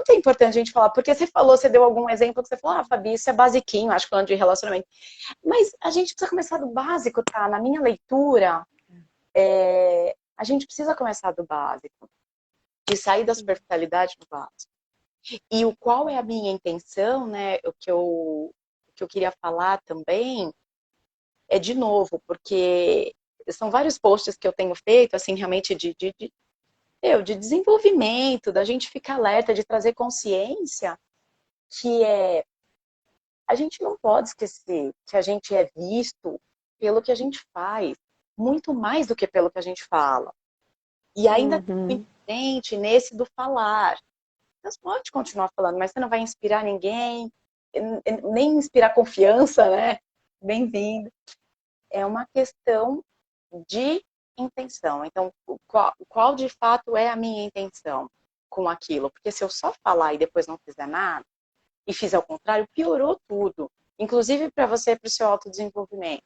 é importante a gente falar, porque você falou, você deu algum exemplo que você falou, ah, Fabi, isso é basiquinho, acho que falando de relacionamento. Mas a gente precisa começar do básico, tá? Na minha leitura, a gente precisa começar do básico, de sair da superficialidade do básico. E o qual é a minha intenção, né? O que eu queria falar também é de novo, porque são vários posts que eu tenho feito, assim, realmente de desenvolvimento, da gente ficar alerta, de trazer consciência, que a gente não pode esquecer que a gente é visto pelo que a gente faz, muito mais do que pelo que a gente fala. E ainda tem
Uhum.
gente nesse do falar. Você pode continuar falando, mas você não vai inspirar ninguém, nem inspirar confiança, né? Bem-vindo. É uma questão de intenção. Então, qual de fato é a minha intenção? com aquilo. Porque se eu só falar e depois não fizer nada, e fizer o contrário, piorou tudo. Inclusive para você e para o seu autodesenvolvimento.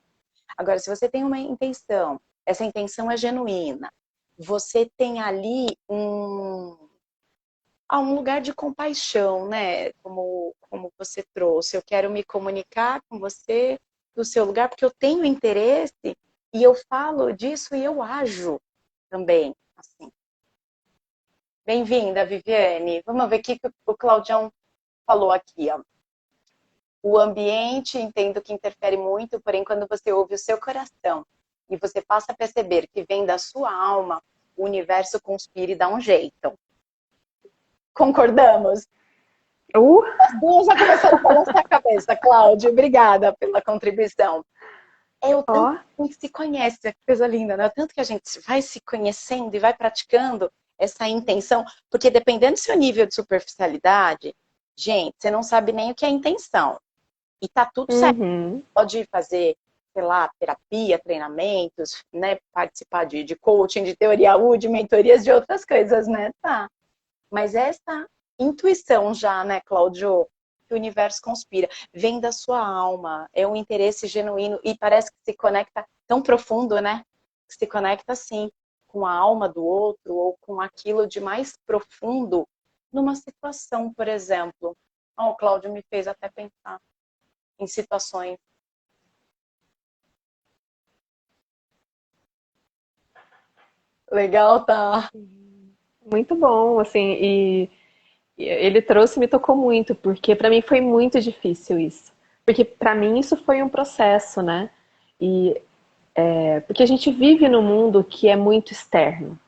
Agora, se você tem uma intenção, essa intenção é genuína, você tem ali um lugar de compaixão, né? Como você trouxe. Eu quero me comunicar com você do seu lugar, porque eu tenho interesse e eu falo disso e eu ajo também. Assim. Bem-vinda, Viviane. Vamos ver o que o Claudião falou aqui. Ó. O ambiente, entendo que interfere muito, porém, quando você ouve o seu coração e você passa a perceber que vem da sua alma, o universo conspira e dá um jeito. Concordamos? As duas já começaram a balançar a cabeça, Cláudia. Obrigada pela contribuição. É o tanto que a gente se conhece, que coisa linda, né? O tanto que a gente vai se conhecendo e vai praticando essa intenção, porque dependendo do seu nível de superficialidade, gente, você não sabe nem o que é intenção. E tá tudo certo. Pode fazer, sei lá, terapia, treinamentos, né? Participar de coaching, de teoria U, de mentorias, de outras coisas, né? Tá. Mas essa intuição já, né, Cláudio, que o universo conspira, vem da sua alma, é um interesse genuíno e parece que se conecta tão profundo, né? Que se conecta, assim, com a alma do outro ou com aquilo de mais profundo numa situação, por exemplo. O Cláudio me fez até pensar em situações. Legal, tá?
Muito bom, assim, e ele trouxe, me tocou muito, porque para mim foi muito difícil isso. Porque para mim isso foi um processo, né? E porque a gente vive num mundo que é muito externo,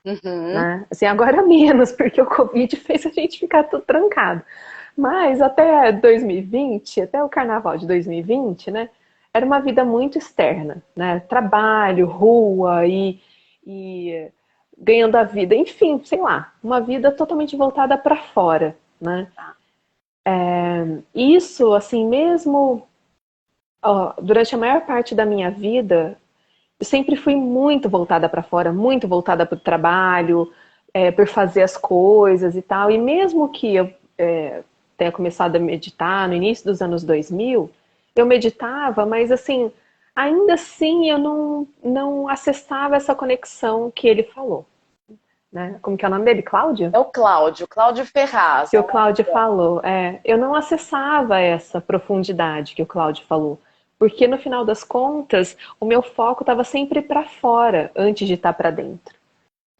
né? Assim, agora menos, porque o Covid fez a gente ficar tudo trancado. Mas até 2020, até o carnaval de 2020, né? Era uma vida muito externa, né? Trabalho, rua e ganhando a vida, enfim, sei lá, uma vida totalmente voltada para fora, né? Isso, assim, mesmo durante a maior parte da minha vida, eu sempre fui muito voltada para fora, muito voltada para o trabalho, por fazer as coisas e tal. E mesmo que eu tenha começado a meditar no início dos anos 2000, eu meditava, mas assim, ainda assim eu não acessava essa conexão que ele falou. Né? Como que é o nome dele? Cláudio?
É o Cláudio Ferraz.
Que o Cláudio falou. Eu não acessava essa profundidade que o Cláudio falou. Porque no final das contas, o meu foco estava sempre para fora, antes de estar para dentro.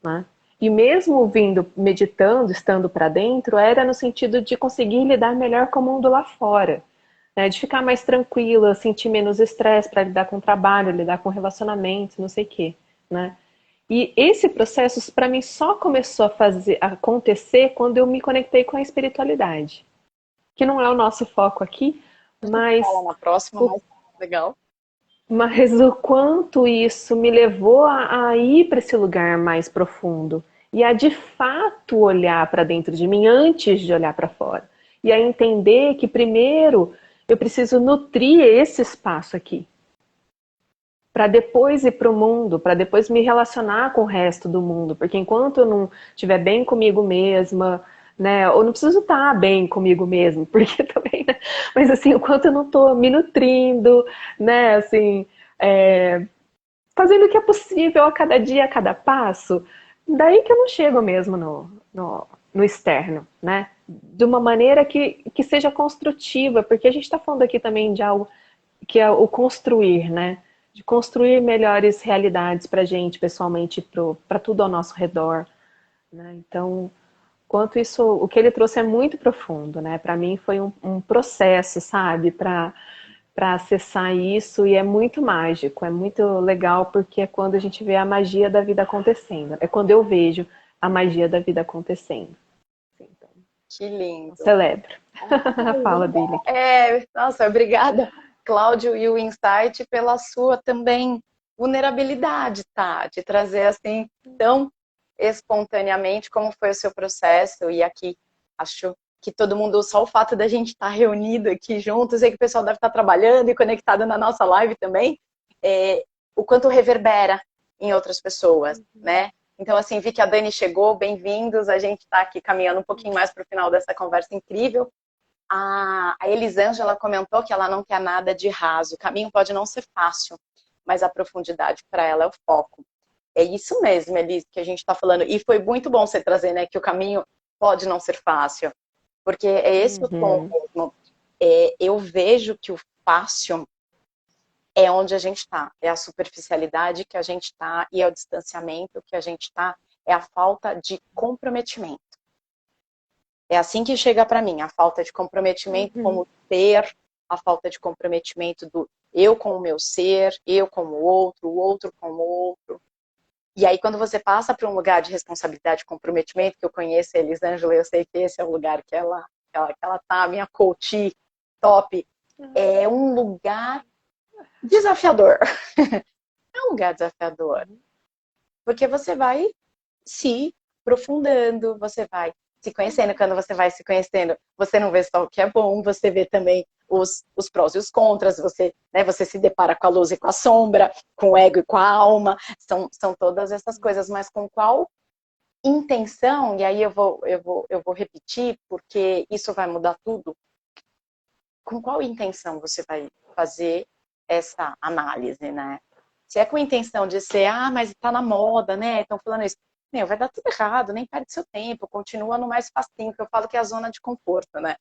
Né? E mesmo vindo, meditando, estando para dentro, era no sentido de conseguir lidar melhor com o mundo lá fora. Né? De ficar mais tranquila, sentir menos estresse para lidar com o trabalho, lidar com relacionamentos, não sei o quê. Né? E esse processo, para mim, só começou a acontecer quando eu me conectei com a espiritualidade. Que não é o nosso foco aqui, mas...
Fala na próxima, mas legal.
Mas o quanto isso me levou a ir para esse lugar mais profundo. E a, de fato, olhar para dentro de mim antes de olhar para fora. E a entender que, primeiro, eu preciso nutrir esse espaço aqui. Para depois ir para o mundo, para depois me relacionar com o resto do mundo. Porque enquanto eu não estiver bem comigo mesma, né, ou não preciso estar bem comigo mesmo, porque também, né, mas assim, enquanto eu não estou me nutrindo, né, assim, fazendo o que é possível a cada dia, a cada passo, daí que eu não chego mesmo no externo, né, de uma maneira que seja construtiva, porque a gente está falando aqui também de algo que é o construir, né, de construir melhores realidades para a gente, pessoalmente, para tudo ao nosso redor. Né? Então, quanto isso, o que ele trouxe é muito profundo, né? Para mim foi um processo, sabe, para acessar isso, e é muito mágico, é muito legal, porque é quando a gente vê a magia da vida acontecendo. É quando eu vejo a magia da vida acontecendo. Então,
que lindo.
Eu celebro a fala dele.
Nossa, obrigada, Cláudio, e o Insight pela sua também vulnerabilidade, tá? De trazer assim tão espontaneamente como foi o seu processo. E aqui acho que todo mundo, só o fato da gente estar reunido aqui juntos, sei que o pessoal deve estar trabalhando e conectado na nossa live também, o quanto reverbera em outras pessoas, né? Então, assim, vi que a Dani chegou, bem-vindos. A gente está aqui caminhando um pouquinho mais para o final dessa conversa incrível. A Elisângela comentou que ela não quer nada de raso. O caminho pode não ser fácil, mas a profundidade para ela é o foco. É isso mesmo, Elis, que a gente está falando. E foi muito bom você trazer, né, que o caminho pode não ser fácil, porque é esse o tom mesmo. Eu vejo que o fácil é onde a gente está, é a superficialidade que a gente está e é o distanciamento que a gente está, é a falta de comprometimento. É assim que chega para mim, a falta de comprometimento como ser, a falta de comprometimento do eu com o meu ser, eu com o outro com o outro. E aí, quando você passa para um lugar de responsabilidade e comprometimento, que eu conheço a Elisângela, eu sei que esse é o lugar que ela tá, minha coach top, é um lugar desafiador. É um lugar desafiador. Porque você vai se aprofundando, você vai se conhecendo. Quando você vai se conhecendo, você não vê só o que é bom, você vê também os prós e os contras, você se depara com a luz e com a sombra, com o ego e com a alma, são todas essas coisas, mas com qual intenção, e aí eu vou repetir, porque isso vai mudar tudo, com qual intenção você vai fazer essa análise, né? Se é com a intenção de ser, mas tá na moda, né? Estão falando isso. Meu, vai dar tudo errado, nem perde seu tempo, continua no mais facinho, que eu falo que é a zona de conforto, né?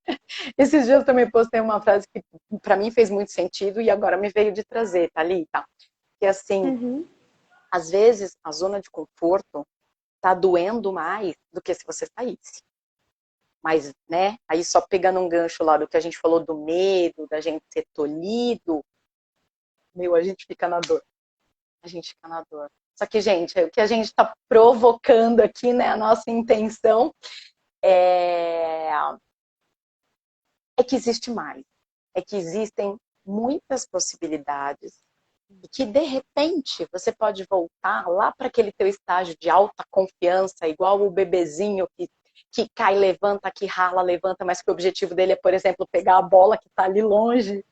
Esses dias eu também postei uma frase que para mim fez muito sentido e agora me veio de trazer, Thalita. Que assim, às vezes a zona de conforto tá doendo mais do que se você saísse. Mas, né, aí só pegando um gancho lá do que a gente falou do medo, da gente ser tolhido, meu, a gente fica na dor. A gente fica na dor. Só que, gente, o que a gente está provocando aqui, né, a nossa intenção é que existe mais. É que existem muitas possibilidades e que, de repente, você pode voltar lá para aquele teu estágio de alta confiança, igual o bebezinho que cai, levanta, que rala, levanta, mas que o objetivo dele é, por exemplo, pegar a bola que está ali longe.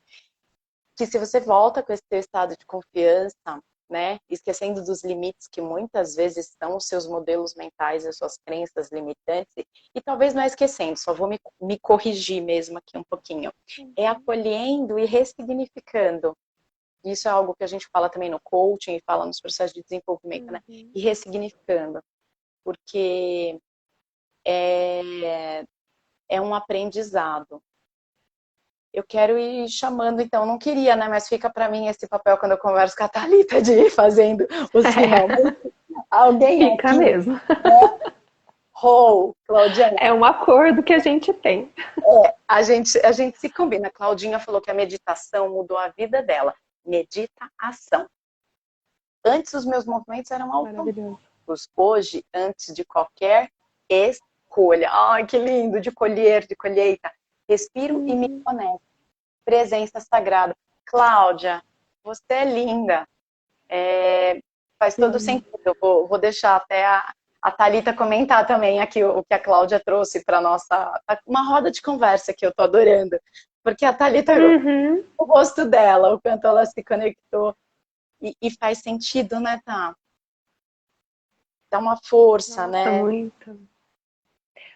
Que se você volta com esse teu estado de confiança, né, esquecendo dos limites que muitas vezes são os seus modelos mentais, as suas crenças limitantes, e talvez não é esquecendo, só vou me corrigir mesmo aqui um pouquinho, é acolhendo e ressignificando. Isso é algo que a gente fala também no coaching e fala nos processos de desenvolvimento, né, e ressignificando, porque é um aprendizado. Eu quero ir chamando, então, não queria, né? Mas fica para mim esse papel quando eu converso com a Thalita de ir fazendo os finalmente. Alguém
Fica
aqui,
mesmo.
né? Claudinha.
É um acordo que a gente tem.
A gente se combina. A Claudinha falou que a meditação mudou a vida dela. Meditação. Antes os meus movimentos eram automáticos. Hoje, antes de qualquer escolha. Ai, que lindo! De colher, de colheita. Respiro e me conecto. Presença sagrada. Cláudia, você é linda. Faz todo sentido. Eu vou deixar até a Thalita comentar também aqui o que a Cláudia trouxe para nossa... Uma roda de conversa que eu tô adorando. Porque a Thalita, o gosto dela, o quanto ela se conectou. E faz sentido, né, Tá? Dá uma força, né?
Muito.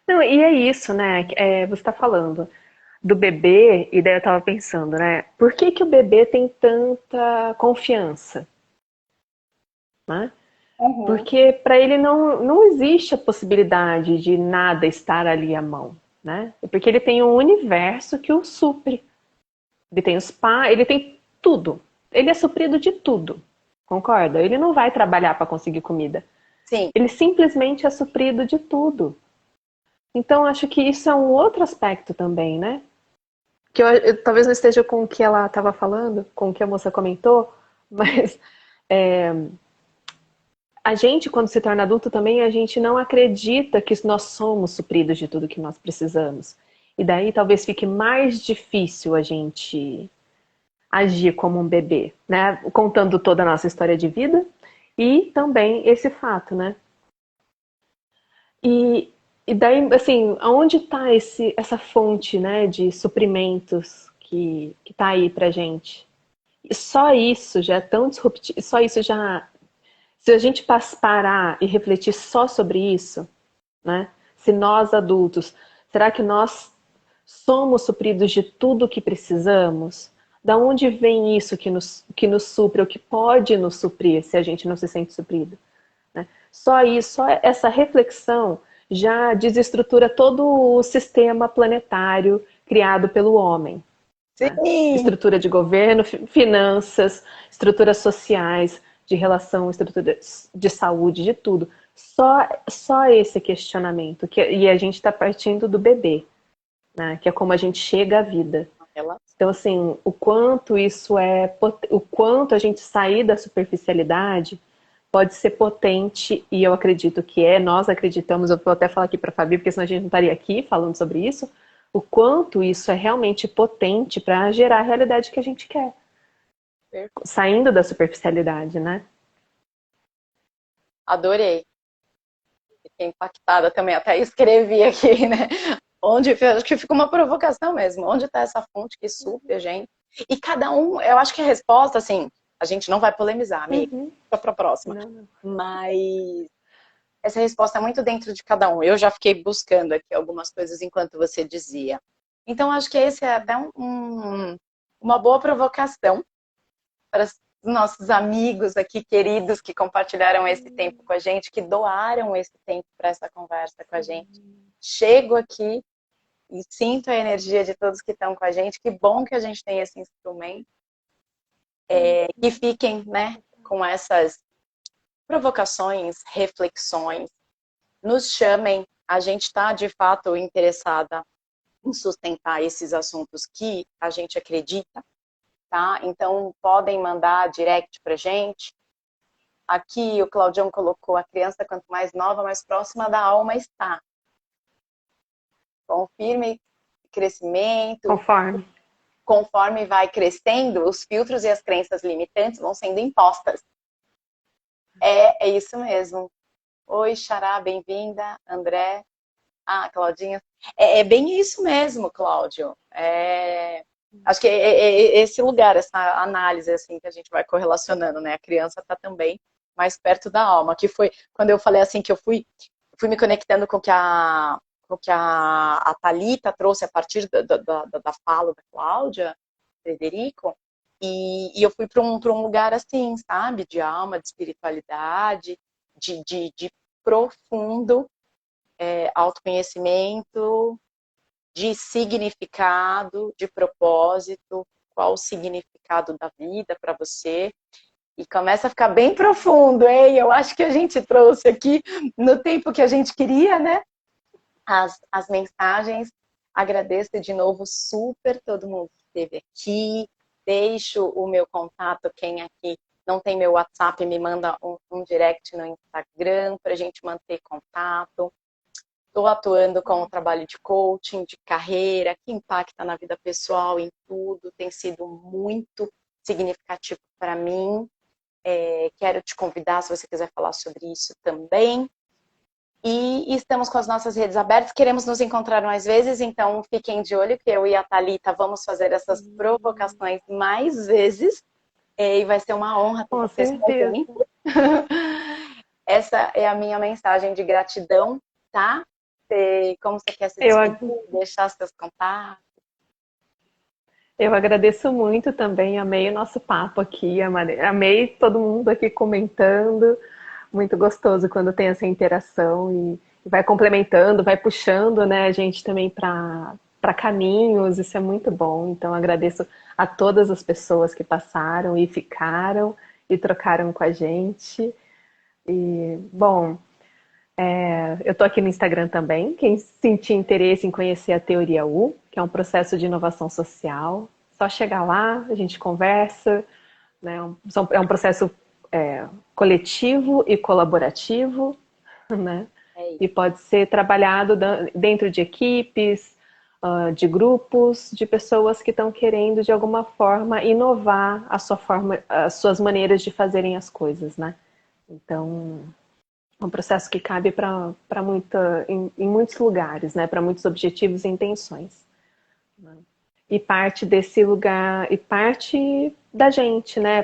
Não, e é isso, né? Você está falando do bebê, e daí eu estava pensando, né? Por que que o bebê tem tanta confiança? Né? Porque para ele não existe a possibilidade de nada estar ali à mão, né? Porque ele tem um universo que o supre. Ele tem os pais, ele tem tudo. Ele é suprido de tudo. Concorda? Ele não vai trabalhar para conseguir comida.
Sim.
Ele simplesmente é suprido de tudo. Então, acho que isso é um outro aspecto também, né? Que eu talvez não esteja com o que ela estava falando, com o que a moça comentou, mas a gente, quando se torna adulto também, a gente não acredita que nós somos supridos de tudo que nós precisamos. E daí talvez fique mais difícil a gente agir como um bebê, né? Contando toda a nossa história de vida e também esse fato, né? E daí, assim, aonde está essa fonte, né, de suprimentos que tá aí pra gente? E só isso já é tão disruptivo, só isso já Se a gente parar e refletir só sobre isso, né? Se nós adultos, será que nós somos supridos de tudo o que precisamos? Da onde vem isso que nos supre, ou que pode nos suprir, se a gente não se sente suprido? Né? Só isso, só essa reflexão já desestrutura todo o sistema planetário criado pelo homem. Né?
Sim!
Estrutura de governo, finanças, estruturas sociais, de relação, estrutura de saúde, de tudo. Só esse questionamento. E a gente está partindo do bebê, né? Que é como a gente chega à vida. Então, assim, o quanto isso o quanto a gente sair da superficialidade pode ser potente, e eu acredito que nós acreditamos, eu vou até falar aqui para a Fabi, porque senão a gente não estaria aqui falando sobre isso, o quanto isso é realmente potente para gerar a realidade que a gente quer. Saindo da superficialidade, né?
Adorei. Fiquei impactada também, até escrevi aqui, né? Acho que fica uma provocação mesmo. Onde está essa fonte que supre a gente? E cada um, eu acho que a resposta, assim, a gente não vai polemizar, amiga. Fica para a próxima.
Não.
Mas essa resposta é muito dentro de cada um. Eu já fiquei buscando aqui algumas coisas enquanto você dizia. Então, acho que esse é até uma boa provocação para os nossos amigos aqui queridos que compartilharam esse tempo com a gente, que doaram esse tempo para essa conversa com a gente. Chego aqui e sinto a energia de todos que estão com a gente. Que bom que a gente tem esse instrumento. Que fiquem, né, com essas provocações, reflexões. Nos chamem. A gente está, de fato, interessada em sustentar esses assuntos que a gente acredita. Tá? Então, podem mandar direct pra gente. Aqui o Claudião colocou: a criança, quanto mais nova, mais próxima da alma está. Confirme crescimento. Conforme vai crescendo, os filtros e as crenças limitantes vão sendo impostas. É isso mesmo. Oi, Xará, bem-vinda. André. Claudinha. É bem isso mesmo, Cláudio. Acho que é esse lugar, essa análise assim que a gente vai correlacionando, né? A criança está também mais perto da alma, que foi quando eu falei assim que eu fui me conectando com o que a Thalita trouxe a partir da fala da Cláudia, Frederico, e eu fui para um lugar assim, sabe? De alma, de espiritualidade, de profundo autoconhecimento, de significado, de propósito, qual o significado da vida para você. E começa a ficar bem profundo, hein? Eu acho que a gente trouxe aqui, no tempo que a gente queria, né? As mensagens. Agradeço de novo super todo mundo que esteve aqui. Deixo o meu contato, quem aqui não tem meu WhatsApp, me manda um direct no Instagram para a gente manter contato. Estou atuando com o trabalho de coaching, de carreira, que impacta na vida pessoal, em tudo. Tem sido muito significativo para mim. Quero te convidar, se você quiser falar sobre isso também. E estamos com as nossas redes abertas. Queremos nos encontrar mais vezes, então fiquem de olho que eu e a Thalita vamos fazer essas provocações mais vezes. E vai ser uma honra ter vocês com a gente. Essa é a minha mensagem de gratidão, tá? Como você quer se despedir, deixar seus contatos?
Eu agradeço muito também, amei o nosso papo aqui, amei todo mundo aqui comentando, muito gostoso quando tem essa interação e vai complementando, vai puxando, né, a gente também para caminhos, isso é muito bom, então agradeço a todas as pessoas que passaram e ficaram e trocaram com a gente. E, bom, eu estou aqui no Instagram também. Quem sentir interesse em conhecer a Teoria U, que é um processo de inovação social, só chegar lá, a gente conversa. Né? É um processo coletivo e colaborativo, né? E pode ser trabalhado dentro de equipes, de grupos, de pessoas que estão querendo, de alguma forma, inovar as suas maneiras de fazerem as coisas. Né? Então, é um processo que cabe em muitos lugares, né? Para muitos objetivos e intenções. E parte desse lugar, e parte da gente, né?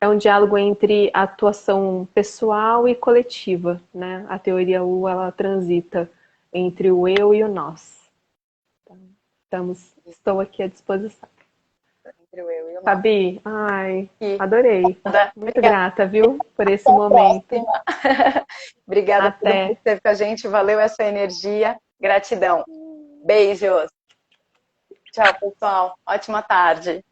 é um diálogo entre a atuação pessoal e coletiva, né? A teoria U, ela transita entre o eu e o nós. Então, estou aqui à disposição.
Entre o eu e o nós.
Fabi, ai,
E
adorei. Muito grata, viu, por esse momento.
Obrigada por
Até.
você esteve com a gente. Valeu essa energia. Gratidão. Beijos. Tchau, pessoal. Ótima tarde.